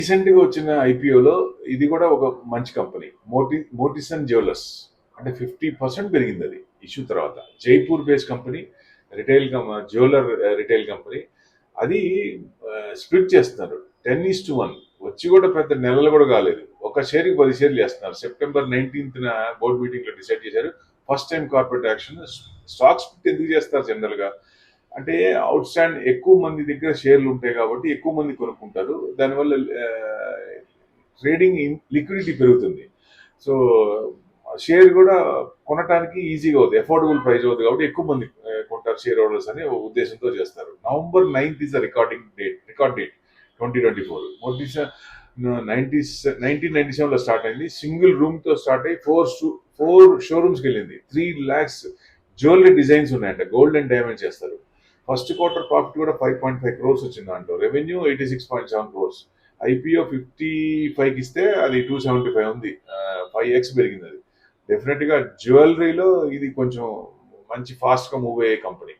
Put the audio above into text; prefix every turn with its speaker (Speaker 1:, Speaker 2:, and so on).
Speaker 1: Recent గా వచ్చిన ఐపీఓలో ఇది కూడా ఒక మంచి కంపెనీ, మోటిసన్ జ్యువెలర్స్. అంటే 50% పెరిగింది అది ఇష్యూ తర్వాత. Jaipur based company, retail jeweller retail company. అది స్ప్లిట్ చేస్తున్నారు 10:1. వచ్చి కూడా పెద్ద నెలలు కూడా కాలేదు, ఒక షేర్కి 10 షేర్లు చేస్తున్నారు. సెప్టెంబర్ 19th బోర్డు మీటింగ్ లో డిసైడ్ చేశారు. First time corporate action. Stock split ఎందుకు చేస్తారు జనరల్ గా అంటే, అవుట్ స్టాండ్ ఎక్కువ మంది దగ్గర షేర్లు ఉంటాయి కాబట్టి ఎక్కువ మంది కొనుక్కుంటారు. దానివల్ల ట్రేడింగ్ లిక్విడిటీ పెరుగుతుంది. సో షేర్ కూడా కొనడానికి ఈజీగా అవుతుంది, అఫోర్డబుల్ ప్రైస్ అవుతుంది కాబట్టి ఎక్కువ మంది కొంటారు షేర్ హోల్డర్స్ అనే ఉద్దేశంతో చేస్తారు. November 9th is the record date 2024. మొదటిసారి 1997లో స్టార్ట్ అయింది. సింగిల్ రూమ్ తో స్టార్ట్ అయ్యి ఫోర్ షోరూమ్స్కి వెళ్ళింది. 3 lakhs జ్యువెలరీ డిజైన్స్ ఉన్నాయంట, గోల్డ్ అండ్ డైమండ్ చేస్తారు. ఫస్ట్ క్వార్టర్ ప్రాఫిట్ కూడా 5.5 crores వచ్చింది. దాంట్లో రెవెన్యూ 86.7 crores. ఐపీఓ 55కి ఇస్తే అది 275 ఉంది, 5x పెరిగింది. అది డెఫినెట్ గా జ్యువెలరీలో ఇది కొంచెం మంచి ఫాస్ట్ గా మూవ్ అయ్యే కంపెనీ.